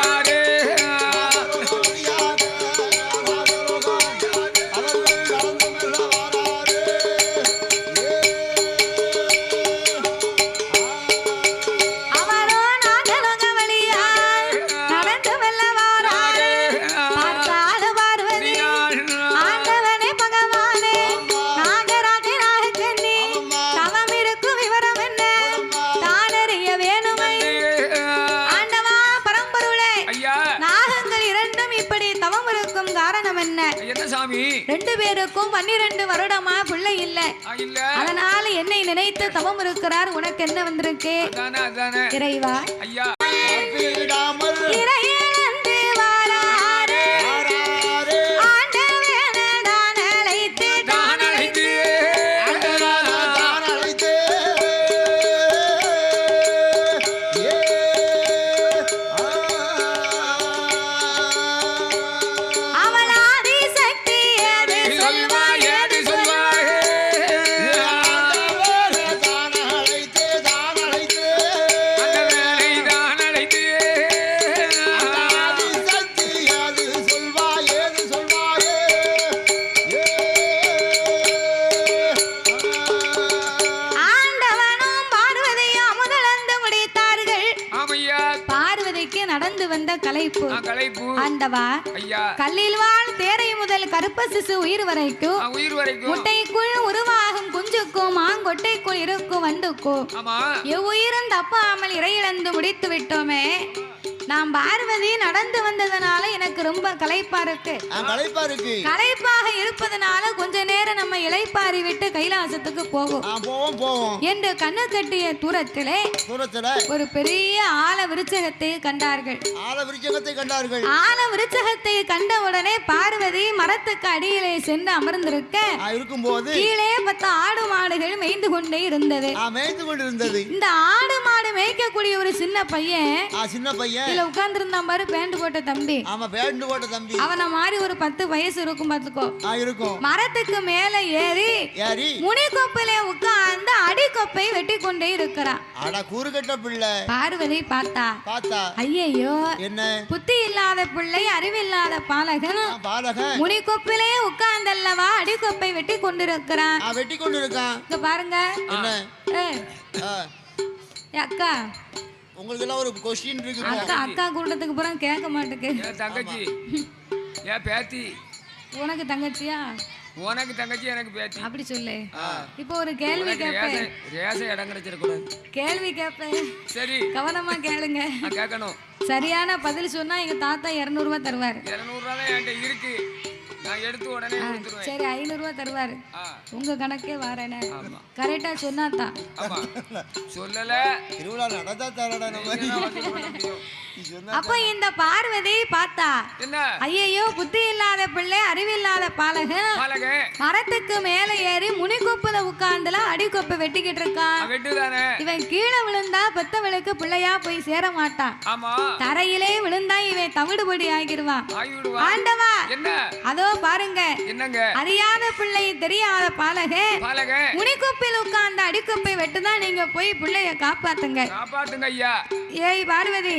ரெண்டு பேருக்கும் 12 வருடமா பிள்ளை இல்ல. அதனால என்னை நினைத்து தவம் இருக்கிறார். உனக்கு என்ன வந்திருக்கு? இறைவா, இறையிழந்து வாராரே ஆண்டவனே தான் அழைத்து நடந்து வந்த களைப்பு களைப்பு ஆண்டவா ஐயா கல்லில் வாழ் தேரை முதல் கருப்ப சிசு உயிர் வரைக்கும் முட்டைக்குள் உருவாகும் குஞ்சுக்கும் மாங்கொட்டைக்குள் இருக்கும் வண்டுக்கும் எவ்வுயிரும் தப்பாமல் இறையிழந்து முடித்து விட்டோமே. நாம் பார்வதி நடந்து வந்ததனால எனக்கு ரொம்ப களைப்பா இருக்கு. களைப்பாக இருப்பதனால கொஞ்ச நேரம் நம்ம இளைப்பாரி விட்டு கைலாசத்துக்கு போவோம் என்று கண்ணு கட்டிய தூரத்திலே ஒரு பெரிய ஆல விருட்சகத்தை கண்டார்கள். ஆல விருட்சகத்தை கண்டவுடனே பார்வதி மரத்துக்கு அடியிலே சென்று அமர்ந்திருக்க கீழே 10 ஆடு மாடுகள் மேய்ந்து கொண்டே இருந்தது. இந்த ஆடு மாடு மேய்க்கக்கூடிய ஒரு சின்ன பையன் உட்கார்ந்து இருந்தான் பாரு, பேண்ட் போட்ட தம்பி. அவன மாதிரி ஒரு 10 வயசு இருக்கும் பாத்துக்கோ. மரத்துக்கு மேல ஏறி முனிக்கொப்பிலே உட்கார்ந்து அடிக்கொப்பை வெட்டி கொண்டே இருக்கிறான். பார்வதி பார்த்தா ஐயையோ, புத்தி இல்லாத பிள்ளை, அறிவில்லாத பாலகன் முனிக்கொப்பிலே உட்கார்ந்தல்லவா அடிக்கொப்பை வெட்டி கொண்டிருக்கிறான். பாருங்க அக்கா, உங்களுக்கு எல்லாம் ஒரு क्वेश्चन இருக்கு. அக்கா கூட்டத்துக்கு போறேன் கேட்க மாட்டேங்க. தங்கச்சி ஏன் பேத்தி? உனக்கு தங்கச்சியா? உனக்கு தங்கச்சி எனக்கு பேத்தி. அப்படி சொல்லு. இப்போ ஒரு கேள்வி கேட்பேன். இடம் கிடைச்சிடக்கூடாது. கேள்வி கேட்பேன். சரி, கவனமா கேளுங்க. கேட்கணும். சரியான பதில் சொன்னா எங்க தாத்தா 200 ரூபாய் தருவாரு. 200 ரூபாய் என்கிட்ட இருக்கு, நான் எடுத்து உடனே கொடுத்துருவேன். சரி, 500 ரூபாய் தருவாரு. உங்க கணக்கே வாரேனே. கரெக்டா சொன்னாதான். சொல்லல திருவிழா நடந்தா தரடா நம்ம. அப்ப இந்த பார்வதி பார்த்தா ஐயோ, புத்தி இல்லாத பிள்ளை, அறிவில்லாத பாலகன் மரத்துக்கு மேல ஏறி முனிக்கொப்புல உட்கார்ந்துல அடிக்கொப்பை வெட்டிக்கிட்டு இருக்கான். இவன் கீழே விழுந்தா பெத்தவளுக்கு பிள்ளையா போய் சேர மாட்டான். தரையிலே விழுந்தா இவன் தவிடுபடி ஆகிடுவான். ஆண்டவா, அதோ பாருங்க, அறியாத பிள்ளை, தெரியாத பாலகன் முனிக்கொப்பில் உட்கார்ந்து அடிக்கொப்பை வெட்டுதான். நீங்க போய் பிள்ளைய காப்பாத்துங்க. ஏய் பார்வதி,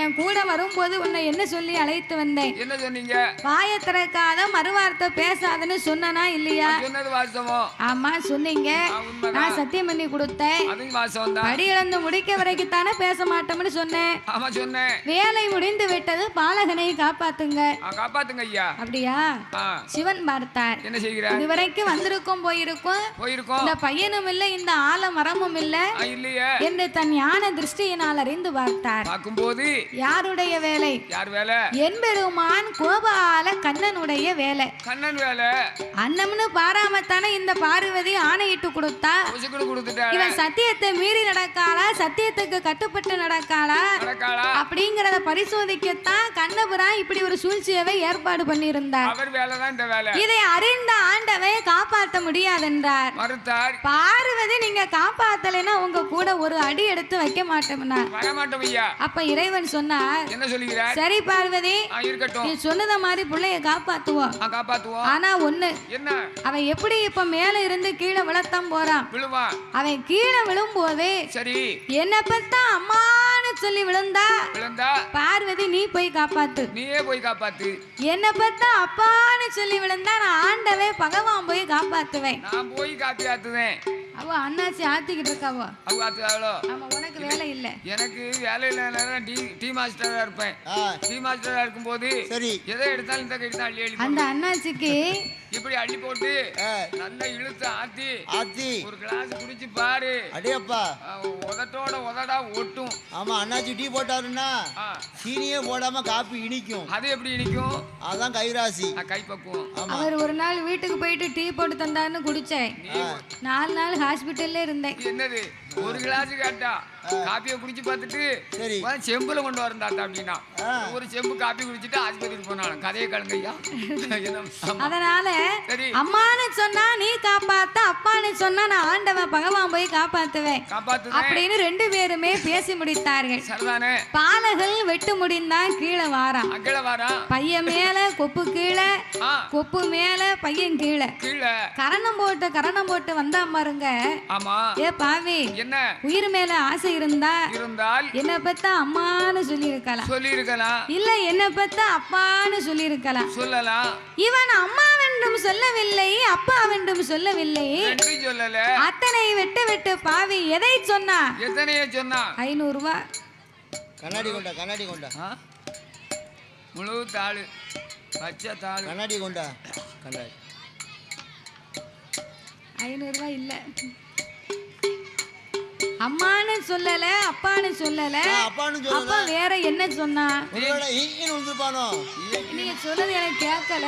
என் கூட வரும்போது உன்னை என்ன சொல்லி அழைத்து வந்தேன்? என்ன சொன்னீங்க? வாயை திறக்காத, மறுவார்த்தை பேசாதன்னு சொன்னனா இல்லையா? சொன்னது வாஸ்தவம். ஆமா சொன்னீங்க. நான் சத்தியம் பண்ணி கொடுத்தேன். படி இழந்து முடிக்க வரைக்கும் தானே பேச மாட்டோம்னு சொன்னேன். ஆமா சொன்னேன். வேலை முடிந்து விட்டது, பாலகனை காப்பாத்துங்க. காப்பாத்துங்க ஐயா. அப்படியா? சிவன் பார்த்தார். என்ன செய்கிறார்? இதுவரைக்கும் வந்திருக்கும் போயிருக்கும். இந்த பையனும் இல்ல, இந்த ஆல மரமும் இல்ல என்று தன் ஞான திருஷ்டியினால் அறிந்து பார்த்தார். பார்க்கும்போது யாருடைய வேலை? யார் வேலை? என்பெருமான் கோபால கண்ணனுடைய வேலை. கண்ணன் வேலை. அன்னம்னு பாராமத்தானே இந்த பார்வதி ஆணையிட்டு கொடுத்தா. இவன் சத்தியத்தை மீறி நடக்காளா, சத்தியத்துக்கு கட்டுப்பட்டு நடக்காளா அப்படிங்கறத பரிசோதிக்கத்தான் கண்ணபுரான் இப்படி ஒரு சூழ்ச்சியவை ஏற்பாடு பண்ணியிருந்தார். இதை அறிந்த ஆண்டவை காப்பாற்ற முடியாதென்றார். பார்வதி, நீங்க காப்பாத்தலைன்னா உங்க கூட ஒரு அடி எடுத்து வைக்க மாட்டோம்னா. அப்ப இறைவன் சொன்னார், என்ன சொல்லுகிறார்? சரி பார்வதி, நீ சொன்னத மாதிரி பிள்ளைய காப்பாத்துவோம். ஆனா ஒண்ணு, அவன் எப்படி இப்ப மேல இருந்து கீழே விழத்தான் போறான். அவன் கீழே விழும்போது சரி என்ன பத்தா அம்மான்னு சொல்லி விழுந்தா பார்வதி நீ போய் காப்பாத்து. நீயே போய் காப்பாத்து. என்ன பத்தா அப்பான்னு சொல்லி விழுந்தா நான் ஆண்டவே பகவான் போய் காப்பாத்துவேன். நான் போய் காப்பாத்துவேன். அவ அண்ணாச்சி ஆத்திக்கிட்டு இருக்காவோ. ஆமா, உனக்கு வேலை இல்ல. எனக்கு வேலை இல்ல, டீ மாஸ்டரா இருப்பேன். டீ மாஸ்டரா இருக்கும்போது சரி எதை எடுத்தாலும் இந்த கைட்டு அள்ளி அள்ளி அந்த அண்ணாச்சிக்கு இப்படி அள்ளி போட்டு நல்லா இழுத்து ஆத்தி ஒரு கிளாஸ் குடிச்சு பாரு. அடேப்பா, உதட்டோட உதடா ஒட்டும். ஆமா, அண்ணாச்சி டீ போட்டாருன்னா சீனியே போடாம காப்பி இனிக்கும். அது எப்படி இனிக்கும்? அதான் கைராசி, கைப்பக்குவம். அவர் ஒரு நாள் வீட்டுக்கு போயிட்டு டீ போட்டு தந்தாருன்னு குடிச்சேன். 4 நாள் ஹாஸ்பிட்டல்ல இருந்தேன். என்னது, ஒரு கிளாஸ் கேட்டா காப்பியை குடிச்சு பார்த்துட்டு சரி செம்புல கொண்டு வரந்தாத்தா அப்படின்னா ஒரு செம்பு காப்பி குடிச்சிட்டு ஆஸ்பத்திரிக்கு போனாலும் கதையை கலங்கையா. அதனால அம்மான்னு சொன்னா நீ காப்பாத்த, அப்பான்னு சொன்னா நான் ஆண்டவன் பகவான் போய் காப்பாத்துவேன் அப்படின்னு 2 பேருமே பேசி முடித்தார்கள். சரிதானே? பாலகள் வெட்டு முடிந்தா கீழே வாரான். பையன் மேல கொப்பு கீழே, கொப்பு மேல பையன் கீழே. கரணம் போட்டு வந்தா பாருங்க. ஏ பாவி, என்ன உயிர் மேல ஆசை இருந்தால் என்ன பத்தா அம்மான்னு சொல்லி இருக்கலாம், இல்ல என்ன பத்தா அப்பான்னு சொல்லி இருக்கலாம். இவன் அம்மாவென்றும் சொல்லவில்லை, அப்பாவென்றும் சொல்லவில்லை. அத்தனை வெட்டு பாவி எதை சொன்னா? 500 ரூபாய். கண்ணாடி கொண்டா கண்ணாடி கொண்டா முழு தாள் பச்சை தாள் கண்ணாடி கொண்டா கண்ணாடி 500 ரூபாய் இல்ல. அம்மான்னு சொல்லல, அப்பான்னு சொல்லல, அப்பான்னு அப்பா சொல்லல. வேற என்ன சொன்னா? ஒருவேளை ஈன்னு வந்துருப்பானோ? நீங்க சொன்னது எனக்கு கேட்கல.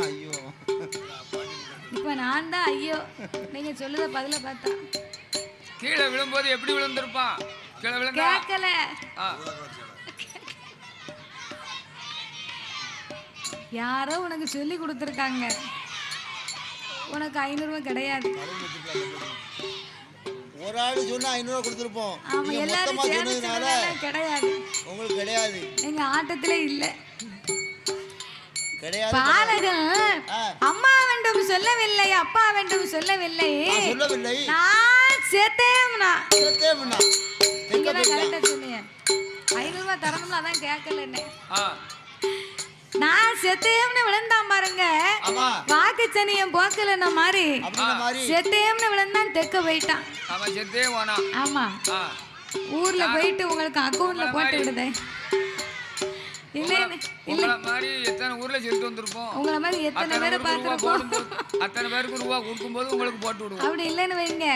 ஐயோ இப்ப நான் தான் ஐயோ நீங்க சொல்லுத பதில பார்த்தா கீழே விழும்போது எப்படி விழுந்திருப்பான்? கீழே விழுந்தா கேட்கல. யாரோ உனக்கு சொல்லி கொடுத்துருக்காங்க. உனக்கு 500 ரூபாய் கிடையாது. ஒரு ஆளு சொன்னா 500 ரூபாய் கொடுத்துருப்போம். ஆமா, நீங்க எல்லாரும் மொத்தமா சேர்ந்து சொன்னதுனால சொன்னதால கிடையாது. உங்களுக்கு கிடையாது. எங்க ஆட்டத்திலே இல்ல. கிடையாது. பாலகன் அம்மா வேண்டும் சொல்லவில்லை, அப்பா வேண்டும் சொல்லவில்லை, நான் சொல்லவில்லை. நான் செத்தேம்னா. செத்தேம்னா. நீங்க தான் கரெக்டா சொன்னீங்க. 500 ரூபாய் தரணும்ல, அதான் கேட்கல என்ன. நான் செத்தேம்னு விழுந்தான் பாருங்க. வாக்கு சனியம் போக்கலன்ன மாதிரி செத்தேம்னு விழுந்தான் தெக்க போயிட்டான். அவன் செத்தே போனா. ஆமா, ஊர்ல போயிட்டு உங்களுக்கு அக்கவுண்ட்ல போட்டு விடுதேன். உங்கள மாதிரி எத்தனை ஊர்ல செத்து வந்திருப்போம். உங்கள மாதிரி எத்தனை பேரை பார்த்திருப்போம். அத்தனை பேருக்கு ரூபா கொடுக்கும்போது உங்களுக்கு போட்டு விடுவோம். அப்படி இல்லைன்னு வைங்க,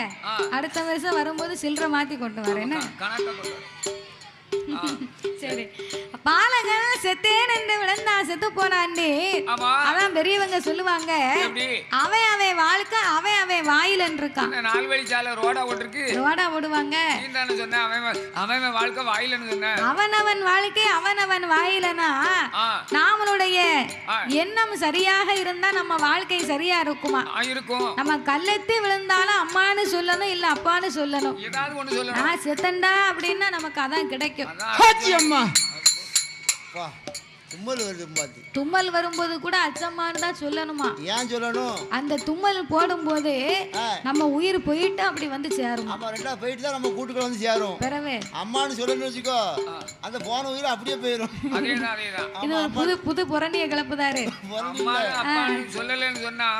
அடுத்த வருஷம் வரும்போது சில்லறை மாத்தி கொண்டு வரேன். கணக்கா கொண்டு சரி, பாலகன் செத்தேன் என்று விழுந்தான், செத்து போனாண்டி. அதான் பெரியவங்க சொல்லுவாங்க, அவன் அவன் வாழ்க்கை அவன் அவன் வாயிலன்னு இருக்கான். 4 வழி சாலை ரோடா ஓட்டிருக்கு, ரோடா ஓடுவாங்க. அவன் வாழ்க்கை வாயிலன்னு சொன்ன. அவனவன் வாழ்க்கை அவனவன் வாயிலனா நாமளுடைய எண்ணம் சரியாக இருந்தா நம்ம வாழ்க்கை சரியா இருக்குமா? இருக்கும். நம்ம கல்லெத்தி விழுந்தாலும் அம்மான்னு சொல்லணும், இல்ல அப்பான்னு சொல்லணும். ஏதாவது ஒண்ணு சொல்லணும். நான் செத்தண்டா அப்படின்னா நமக்கு அதான் கிடைக்கும். தும்மல் வரும்போது கூட அச்சம்மான்னு தான் சொல்லணுமா? ஏன் சொல்லணும்? அந்த தும்மல் போடும்போது நம்ம உயிர் போயிட்டு அப்படி வந்து சேரும். ஆமா, ரெண்டா போயிட்டு தான் நம்ம கூட்டுக்குள்ள வந்து சேரும். பிறவே அம்மான்னு சொல்லணும்னு வச்சுக்கோ, அந்த போன உயிர் அப்படியே போயிடும். இது ஒரு புது புது புரணிய கிளப்புதாரு. சொல்லலன்னு சொன்னா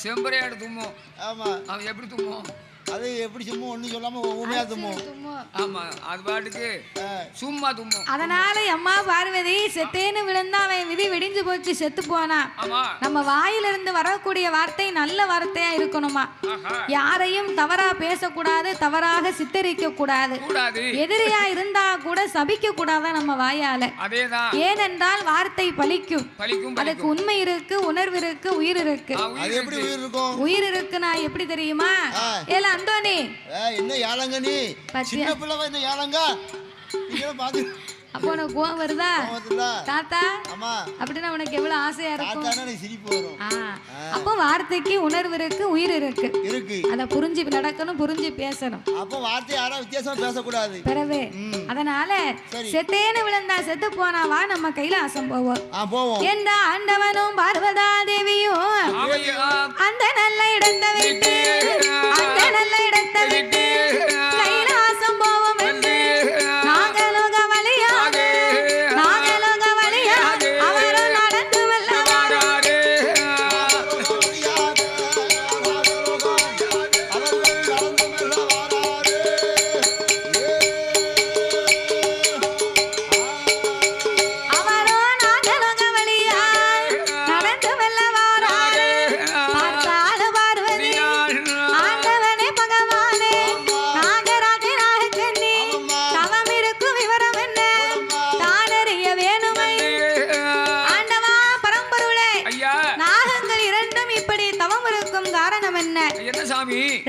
செம்பரையாடு தும்மும். ஆமா, அவன் எப்படி தும்மும்? அது எப்படி சும்மா ஒண்ணு சொல்லாம ஊமையா தும்மும். ஆமா, அது பாட்டுக்கு சும்மா தும்மும். அதனால அம்மா பார்வதி செத்தேன்னு விழுந்தா அவன் விதி விடிஞ்சு போச்சு, செத்து போனா. நம்ம வாயிலிருந்து வரக்கூடிய வார்த்தை நல்ல வார்த்தையா இருக்கணுமா? யாரையும் தவறா பேசக்கூடாது, தவறாக சித்தரிக்க கூடாது. எதிரியா இருந்தா கூட சபிக்க கூடாது நம்ம வாயால. ஏனென்றால் வார்த்தை பலிக்கும். அதுக்கு உண்மை இருக்கு, உணர்வு இருக்கு, உயிர் இருக்கு. உயிர் இருக்கு. நான் எப்படி தெரியுமா? ஏல அந்தோனி, என்ன யாழங்க நீ? சின்ன பிள்ளை என்ன யாழங்க? நீங்க பாத்து அப்போ உனக்கு கோவம் வருதா தாத்தா? அப்படின்னா உனக்கு எவ்வளவு ஆசையா இருக்கும். அப்போ வார்த்தைக்கு உணர்வு இருக்கு, உயிர் இருக்கு. அத புரிஞ்சு நடக்கணும், புரிஞ்சு பேசணும். அப்போ வார்த்தை யாரா வித்தியாசமா பேசக்கூடாது. பிறவே அதனால செத்தேன்னு விழுந்தா செத்து போனாவா நம்ம கைலாசம் போவோம். எந்த ஆண்டவனும் பார்வதா தேவியும் அந்த நல்ல இடத்தை விட்டு, அந்த நல்ல இடத்தை விட்டு கைலாசம் போவோம் என்று நாங்களும்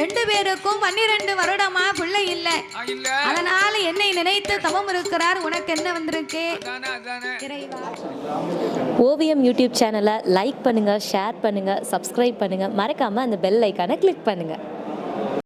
ரெண்டு பேருக்கும் 12 வருடமா பிள்ளை இல்ல. அதனால என்னை நினைத்து தவம் இருக்கிறார். உனக்கு என்ன வந்திருக்கு? ஓவியம் யூடியூப் சேனலை லைக் பண்ணுங்க, ஷேர் பண்ணுங்க, சப்ஸ்கிரைப் பண்ணுங்க, மறக்காம அந்த பெல் ஐக்கானை கிளிக் பண்ணுங்க.